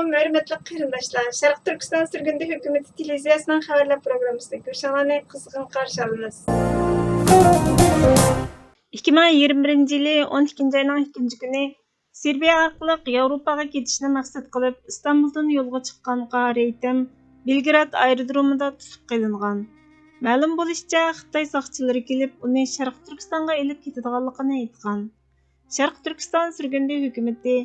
Assalamu hörmetli qarindoshlar. Sharq Turkiston Surgundi hukumati televiziyasining xabarlar programmasida ko'rishinglarni qizg'in qarshi olamiz. 2021 yili 12 ayning 2 kuni Serbiya orqali Yevropaga ketishni maqsad qilib Istanbuldan yo'lga chiqqan Qahrayitim Belgrad aerodromida tutib qilingan. Ma'lum bo'lishicha, Xitoy soqchilari kelib, uni Sharq Turkistonga elib ketadiganligini aytgan. Sharq Turkiston Surgundi hukumati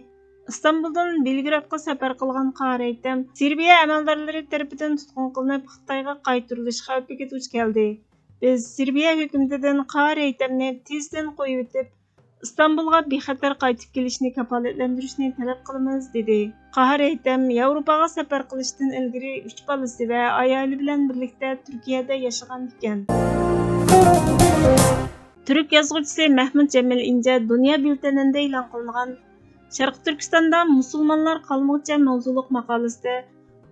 İstanbuldan Belgradga safar qilgan Qahrayitim Serbiya amaldorlari tarafidan tutqun qilinib, Xitoyga qaytarilish xavfiga duch keldi. Biz Serbiya hukumatidan Qahrayitimni tezdan qo'yib o'tib, İstanbulga bexatar qaytib kelishni kafolatlantirishni talab qilamiz, dedi. Qahrayitim Yevropaga safar qilishdan ilgari 3 bolasi va ayoli bilan birlikda Turkiyada yashagan ekan. Türk yazgıcısı Mahmud Cemil İnce Dünya Bülteni'nde e'lon qilingan Sharq Turkistonda musulmonlar qolmoqcha mavzuliq maqolasida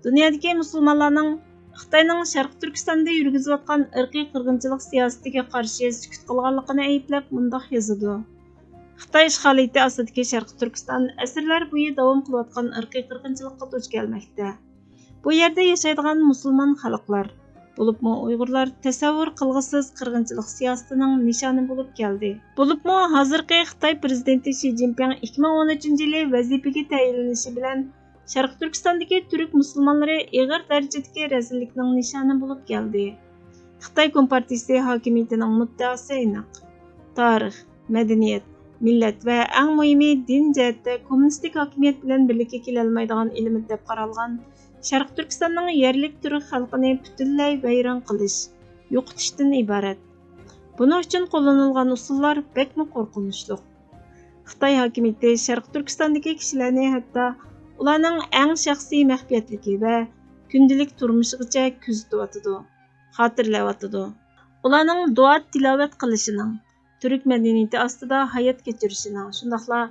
dunyodagi musulmonlarning Xitoyning Sharq Turkistonda yurgizayotgan irqiy qirg'inchilik siyosatiga qarshi sukut qilganligini ayblab mundoq yozadi. Xitoy ishg'oliyati ostidagi Sharq Turkiston asrlar bo'yi davom qilayotgan irqiy qirg'inchilikqa duch kelmoqda. Bu yerda yashaydigan musulmon xalqlar, bo'libmi Uyg'urlar tasavvur qilg'isiz qirg'inchilik siyosatining nishoni bo'lib keldi. Bo'libmi hozirgi Xitoy prezidenti Xi Jinping 2013-yili vazifaga tayinlanishi bilan Sharq Turkistondagi turk musulmonlari og'ir darajadagi razillikning nishoni bo'lib keldi. Xitoy Kompartiyasi hokimiyatining muddaosi aniq. Tarix, madaniyat, millat va eng muhimi din jihatda kommunistik hokimiyat bilan birlikka kela olmaydigan element deb qaralgan Sharq Turkistonning yerlik turk xalqini butunlay vayron qilish, yo'qotishdan iborat. Buning uchun qo'llanilgan usullar bekmi qo'rqinchli. Xitoy hokimiyati Sharq Turkistondagi kishilarni hatto ularning eng shaxsiy maxfiyatligi va kundalik turmushigacha kuzatyotidi, xotirlayotidi. Ularning duo tilovat qilishining, turk madaniyati ostida hayot kechirishining, shundaqla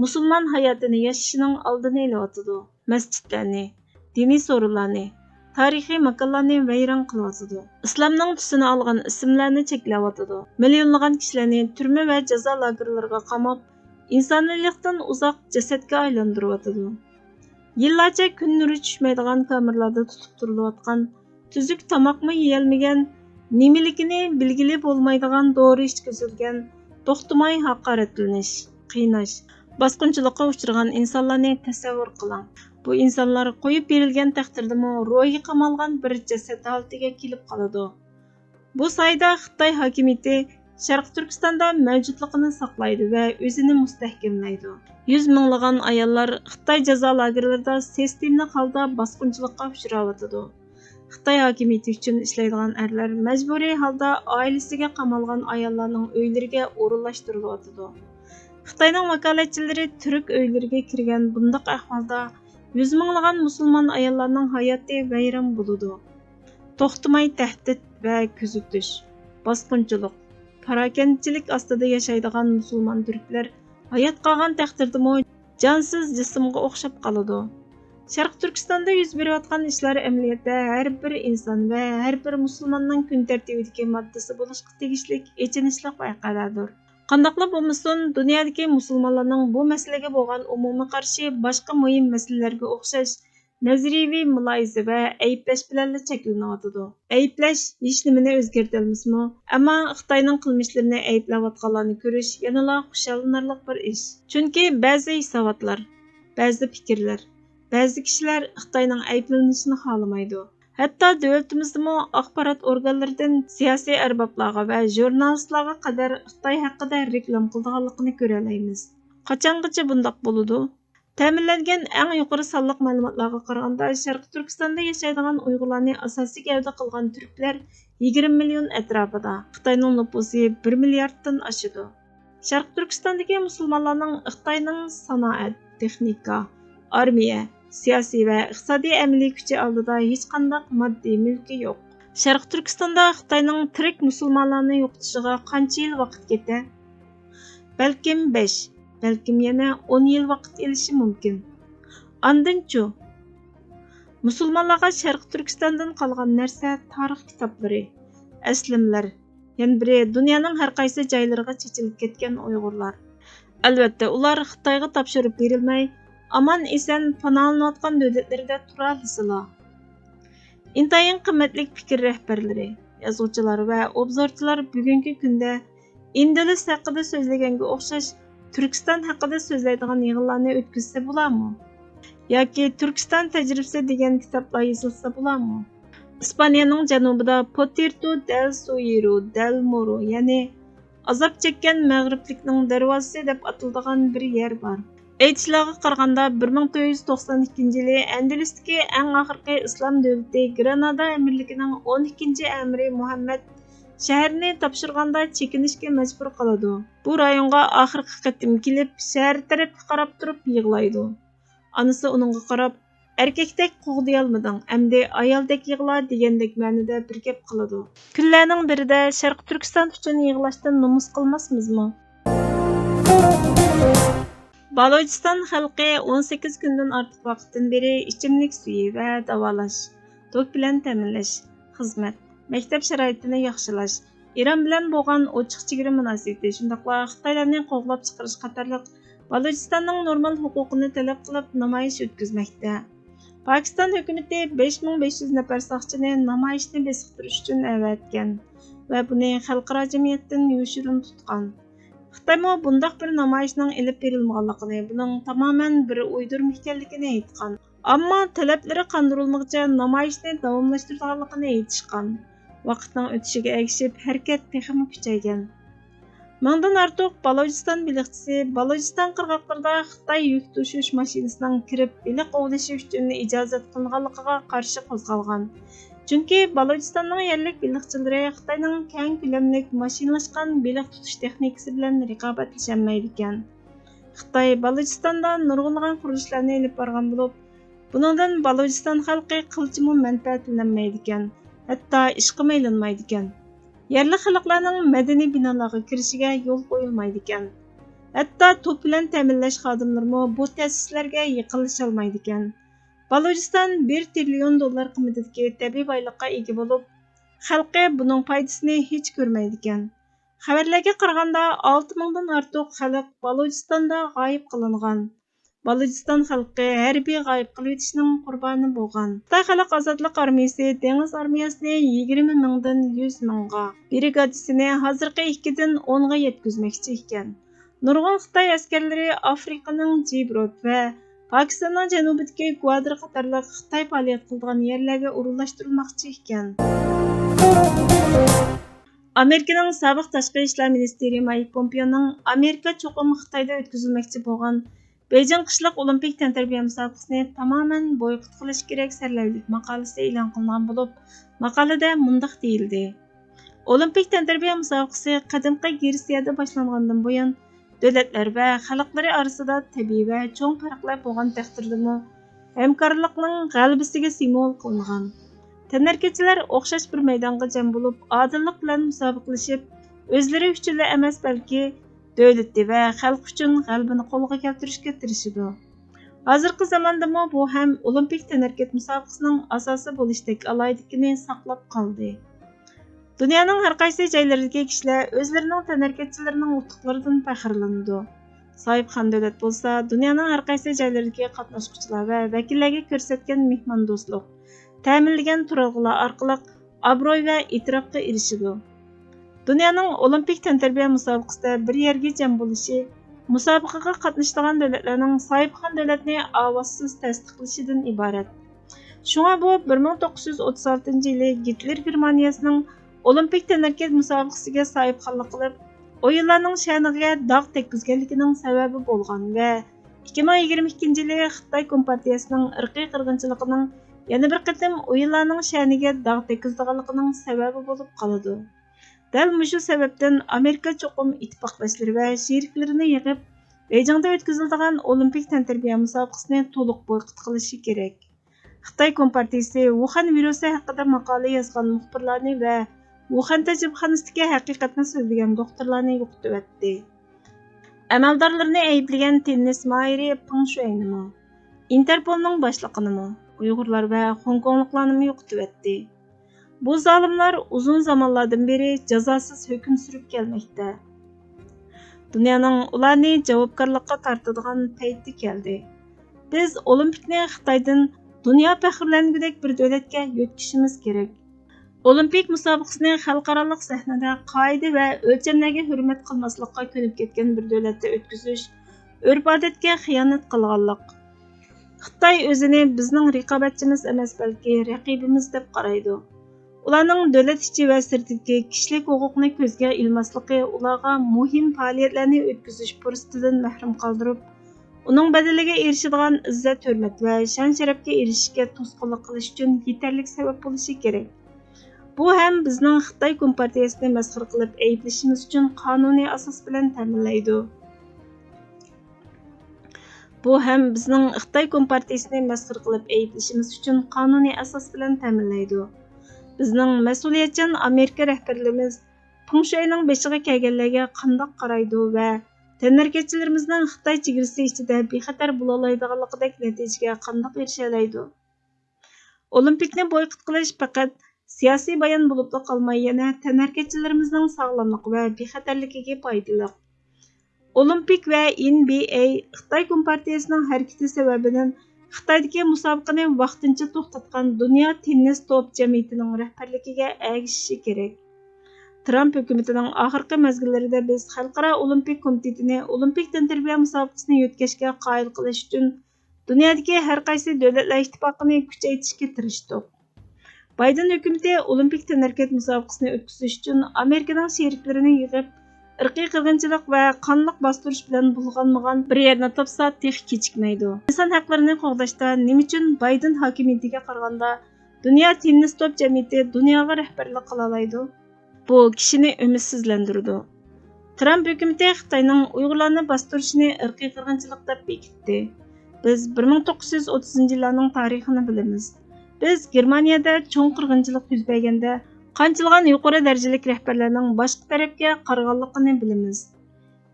musulmon hayotini yashashining oldini olyotidi. Masjidlarni, diniy so'rovlarni, tarixiy makonlarni vayron qilyotidi. Islomning tusini olgan ismlarni cheklayotidi. Millionlagan kishilarni turma va jazo lagerlariga qamab, insoniylikdan uzoq jasadga aylantiryotidi. Yillarcha kun nuri tushmaydigan kamerlarda tutib turilayotgan, tuzuk tomoqmi yeyolmagan, nimaligini bilgili bo'lmaydigan dori ichkizilgan, to'xtamay haqoratlanish, qiynash, bosqinchilikqa uchragan insonlarni tasavvur qiling. Bu insonlar qo'yib berilgan taqdirdami ruhiy qamalgan bir jasad holatiga kelib qoladi. Bu sayda Xitoy hokimiyati Sharq Turkistonda mavjudligini saqlaydi va o'zini mustahkamlaydi. 100 minglagan ayollar Xitoy jazo lagerlarida sistemli holda bosqinchilikqa uchrayotidi. Xitoy hokimiyati uchun ishlaydigan erlar majburiy holda oilasiga qamalgan ayollarning uylariga o'rinlashtirilyotidi. Xitoyning vakolatchilari turk uylariga kirgan bundoq ahvolda 100 minglagan musulmon ayollarning hayoti vayron bo'ladi. To'xtamay tahdid va kuzatish, bosqinchilik, parakandchilik ostida yashaydigan musulmon turklar hayot qolgan taqdirdami jonsiz jismga o'xshab qoladi. Sharq Turkistonda yuz berayotgan ishlar amaliyotda har bir inson va har bir musulmonning kun tartibidagi moddasi bo'lishga tegishli echinishli voqealardir. Qandaqla bo'lmasin, dunyodagi musulmonlarning bu masalaga bo'lgan umumiy qarshi boshqa muhim masalalarga o'xshash nazariy muloyiza va ayblash bilan cheklanyotidi. Ayblash hech nimani o'zgartirmasmi? Ammo Xitoyning qilmishlarini ayblayotganlarni ko'rish yanada xushallanarli bir ish. Chunki ba'zi hisobotlar, ba'zi fikrlar, ba'zi kishilar Xitoyning ayblanishini xohlamaydi. Hatto davlatimizda axborot organlaridan siyosiy arboblarga va jurnalistlarga qadar Xitoy haqida reklam qilganligini ko'ralaymiz. Qachongacha bundoq bo'ladi? Ta'minlangan eng yuqori sonliq ma'lumotlarga qaraganda, Sharq Turkistonda yashaydigan Uyg'urlarni asosiy gavda qilgan turklar 20 million atrofida. Xitoyning nufusi 1 milliarddan oshadi. Sharq Turkistondagi musulmonlarning Xitoyning sanoat, texnika, armiya, siyosiy va iqtisodiy amaliy kuchi oldida hech qanday moddiy mulki yo'q. Sharq Turkistonda Xitoyning tirik musulmonlarni yo'qotishiga qancha yil vaqt ketadi? Balkim 5, balkim yana 10 yil vaqt olishi mumkin. Andinchu musulmonlarga Sharq Turkistondan qolgan narsa tarix kitoblari, aslimlar, yana biri dunyoning har qaysi joylariga chechilib ketgan Uyg'urlar. Albatta, ular Xitoyga topshirib berilmay, aman-esan panolanayotgan dövlətlərdə turalısıla. İntayın qimmatli fikir rəhbərləri, yazğıçılar və obzorçular bugünkü gündə İndülüs haqida so'zlaganga o'xshash Turkiston haqida so'zlaydigan yig'inlarni o'tkazsa bo'ladimi? Yoki Turkiston tajribasi degan kitoblar yozilsa bo'ladimi? İspaniyaning janubida Puerto del Suero del Moro, ya'ni azob chekkan mag'riblikning darvozasi deb ataladigan bir yer bor. Aytishlariga qaraganda 1492-yili Andalustagi eng oxirgi islom davlati Granada amirligining 12-amiri Muhammad shaharni topshirganda chekinishga majbur qiladi. Bu rayonga oxirgi qatim kelib, shahar tarafga qarab turib yig'laydi. Anasi uningga qarab, erkakdek qo'g'diyolmading, endi ayoldek yig'la degandek ma'noda bir gap qiladi. Kunlarning birida Sharq Turkiston uchun yig'lashdan nomus qilmasmizmi? Balochiston xalqi 18 kundan ortiq vaqtdan beri ichimlik suvi va davolash, tok bilan ta'minlash, xizmat, maktab sharoitini yaxshilash, Iran bilan bo'lgan ochiq chegara munosabati, shundaqla Xitoylarni qo'g'lab chiqarish qatorliq Balochistonning normal huquqini talab qilib namoyish o'tkazmoqda. Pokiston hukumati 5500 nafar soqchini namoyishni besiqtirish uchun avatgan va buni xalqaro jamiyatdan yoshirin tutgan. Xitoymo bundaq bir namoyishning ilib berilmaganligini, buning tamoman bir uydurma ekanligini aytgan. Ammo talablari qondirilmoqcha namoyishni davomlashtirganligini aytishgan. Vaqtning o'tishiga ergishib harakat texmi kuchaygan. Mingdan ortiq Balochiston baliqchisi Balochiston qirg'oqlarida Xitoy yuk tashish mashinasining kirib baliq ovlashi uchun ijozat qilinganligiga qarshi qo'zg'algan. Chunki Balochistonning yerlik baliqchilari Xitoyning keng ko'lamli mashinalashgan baliq tutish texnikasi bilan raqobatlasholmaydi ekan. Xitoy Balochistonda nurg'unlagan qurilishlarni olib borgan bo'lib, buningdan Balochiston xalqi qilchimi manfaatlanmaydi ekan, hatto ishqa maylinmaydi ekan. Yerli xalqlarning madaniy binolarga kirishiga yo'l qo'yilmaydi ekan. Hatto to'p bilan ta'minlash xodimlarimi bu ta'sislarga yaqinlasholmaydi ekan. Balochiston 1 trillion dollar qiymatidagi tabiiy boyliqqa ega bo'lib, xalqi buning foydasini hech ko'rmaydi ekan. Xabarlarga qaraganda 6000 dan ortiq xalq Balochistonda g'oyib qilingan. Balochiston xalqi harbiy g'oyib qilishning qurboni bo'lgan. Xitoy xalq ozodlik armiyasi dengiz armiyasini 20 mingdan 100 mingga, brigadasini hozirgi 2 dan 10 ga yetkazmoqchi ekan. Nurg'un Xitoy askarlari Afrikaning Jibrot va Pokistonning janubidagi Gwadar qatorliq Xitoy faoliyat qilgan yerlarga o'rinlashtirilmoqchi ekan. Amerikaning sobiq tashqi ishlar ministri Mike Pompeoning Amerika cho'qim Xitoyda o'tkazilmoqchi bo'lgan Beijing qishliq olimpik tantarbiya musobaqasini tamoman boykot qilish kerak sarlavhalik maqolasi e'lon qilingan bo'lib, maqolada mundaq deyildi. Olimpik tantarbiya musobaqasi qadimgi Gretsiyada boshlangandan buyon davlatlar va xalqlari orasida tabiiy va cho'ng farqlar bo'lgan taqdirdami hamkorlikning g'alabasiga simvol qilingan. Tanarkachilar o'xshash bir maydonga jam bo'lib, odillik bilan musobaqalashib, o'zlari uchun emas, balki davlati va xalq uchun g'alabani qo'lga keltirishga tirishadi. Hozirgi zamondami bu ham olimpik tanarkat musobaqasining asosi bo'lishdek alaydigini saqlab qoldi. Dunyoning har qaysi joylaridagi kishilar o'zlarining tanarkatchilarining utuqlaridan faxrlanadi. Sohibxon davlat bo'lsa, dunyoning har qaysi joylaridagi qatnashuvchilar va vakillarga ko'rsatgan mehmondo'stlik, ta'minlagan turg'ular orqali obro'y va e'tirofga erishadi. Dunyoning olimpik tantarbiya musobaqasida bir yerga jam bo'lishi, musobaqaga qatnashadigan davlatlarning sohibxon davlatni ovozsiz tasdiqlashidan iborat. Shunga bu 1936-yili Gitler Germaniyasining olimpik tanarkat musobaqasiga sohibxonlik qilib, o'yinlarning sha'niga dog' tekkizganligining sababi bo'lgan va 2022-yili Xitoy Kompartiyasining irqiy qirg'inchiligining yana bir qatim o'yinlarning sha'niga dog' tekkizganligining sababi bo'lib qoladi. Dal mushu sababdan Amerika cho'qim ittifoqdoshlari va sheriklarini yig'ib, Beijingda o'tkaziladigan olimpik tantarbiya musobaqasini to'liq boykot qilishi kerak. Xitoy Kompartiyasi Wuhan virusi haqida maqola yozgan muxbirlarni va Wuhan tajribxonasidagi haqiqatni so'zlagan doktorlarni yo'qotdi. Amaldorlarni ayblagan tennis mohiri Peng Shuaynimi, Interpolning boshlig'ini, Uyg'urlar va Hongkongliklarni yo'qotdi. Bu zalimlar uzun zamonlardan beri jazosiz hukm surib kelmoqda. Dunyoning ularni javobgarlikka tortadigan payti keldi. Biz Olimpikni Xitoydan dunyo faxrlangudek bir davlatga yo'tkishimiz kerak. Olimpik musobaqasini xalqarалық sahnada qoida va o'lchamlarga hurmat qilmaslikqa ko'nib ketgan bir davlatda o'tkazish urf-odatga xiyonat qilganlik. Xitoy o'zini bizning raqobatchimiz emas, balki raqibimiz deb qaraydi. Ularning davlat ichi va sirtidagi kishilik huquqni ko'zga ilmasligi ularga muhim faoliyatlarni o'tkazish fursatidan mahrum qoldirib, uning badaliga erishadigan izzat, hurmat va shon-sharafga erishishga to'sqinlik qilish uchun yetarli sabab bo'lishi kerak. Bu ham bizning Xitoy Kompartiyasini masxir qilib ayblashimiz uchun qonuniy asos bilan ta'minlaydi. Bizning mas'uliyatchan Amerika rahbarlarimiz Peng Shuayning beshiga kelganlarga qandoq qaraydi va tanarkatchilarimizning Xitoy chegarasi ichida bexatar bo'la oladiganligidek natijaga qandoq erisha oladi? Olimpikni boykot qilish faqat siyosiy bayon bo'lib qolmay, yana tanarkatchilarimizning sog'lomligi va bexatarligiga foydali. Olimpik va NBA Xitoy Kompartiyasining harakati sababidan Xitoydagi musobaqani vaqtincha to'xtatgan Dunyo tennis to'p jamiyatining rahbarligiga ergashishi kerak. Tramp hukumatining oxirgi mezgillarida biz Xalqaro Olimpik komitetini Olimpik tantarbiya musobaqasini o'tkazishga qoyil qilish uchun dunyodagi har qaysi davlatlar ittifoqini kuchaytirishga tirishdik. Bayden hukumati Olimpik tanarkat musobaqasini o'tkazish uchun Amerikaning sheriklarini yig'ib, irqiy qirg'inchilik va qonliq bostirish bilan bulg'anmagan bir yerni topsa tex kechikmaydi. İnson haqlarini qo'g'dashda nima uchun Bayden hokimiyatiga qaraganda dunyo tennis to'p jamiyati dunyoga rahbarlik qila oladi? Bu kishini umidsizlantirdi. Tramp hukumati Xitoyning Uyg'urlarni bostirishini irqiy qirg'inchilik deb bekitdi. Biz 1930-yillarning tarixini bilamiz. Biz Germaniyada cho'ng qirg'inchilik yuz berganda qanchilgan yuqori darajalik rahbarlarning boshqa tarafga qaraganligini bilamiz.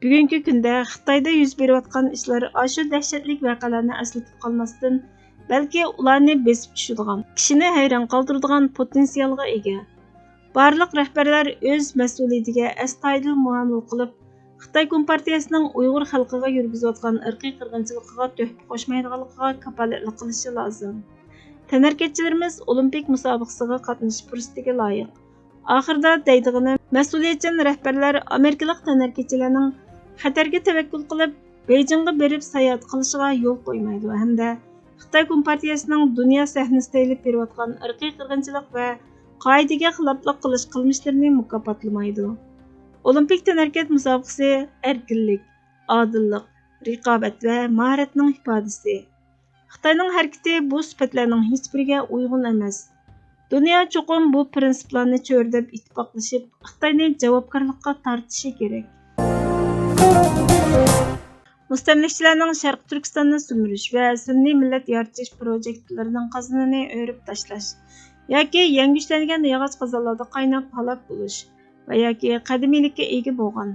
Bugungi kunda Xitoyda yuz berayotgan ishlar shu dahshatli voqealarni eslatib qolmasdan, balki ularni besib tushadigan, kishini hayron qoldiradigan potensialga ega. Barliq rahbarlar o'z mas'uliyatiga astoydil muomala qilib, Xitoy Kompartiyasining Uyg'ur xalqiga yurgizayotgan irqiy qirg'inchiligiga tuhfa qo'shmaydiganligiga kafolatlik qilishi lozim. Tanarkatchilarimiz Olimpik musobaqasiga qatnashish fursatiga loyiq. Oxirida deydig'ini mas'uliyatchan rahbarlar Amerikalik tanarkatchilarning xatarga tavakkul qilib, Beyjingga berib sayohat qilishiga yo'l qo'ymaydi hamda Xitoy Kompartiyasining dunyo sahnasida olib berayotgan irqiy qirg'inchilik va qoidaga xiloflik qilish qilmishlarini mukofotlamaydi. Olimpik tanarkat musobaqasi erkinlik, odillik, raqobat va mahoratning ifodasi. Xitoyning harakati bu sifatlarning hech biriga uyg'un emas. Dunyo cho'qim bu prinsiplarni cho'rdib ittifoqlashib, Xitoyni javobgarlikka tortishi kerak. Mustamlikachilarning Sharq Turkistonni sumirish va sunniy millat yaratish projektlarining qozonini o'rib tashlash yoki yangi ishlangan yog'och qozonlarda qaynab halok bo'lish va yoki qadimiylikka ega bo'lgan,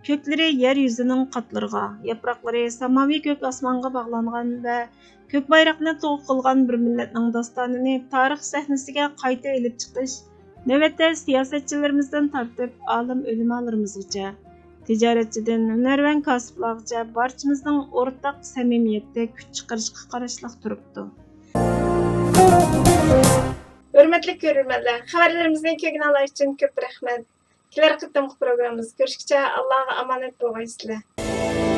ko'klari yer yuzining qatlariga, yaproqlari samoviy ko'k osmonga bog'langan va ko'k bayroqni to'q qilgan bir millatning dostonini tarix sahnasiga qayta olib chiqish, navbatda siyosatchilarimizdan tortib olim o'limalarimizgacha, tijoratchidan hunarvan kasblargacha barchamizning o'rtaq samimiyatda kuch chiqarishga qarashliq turibdi. Hurmatli ko'ruvchilar, xabarlarimizni ko'ngil olish uchun ko'p rahmat. Kelar qitimli programmamiz ko'rishguncha Allohga omonat bo'linglar.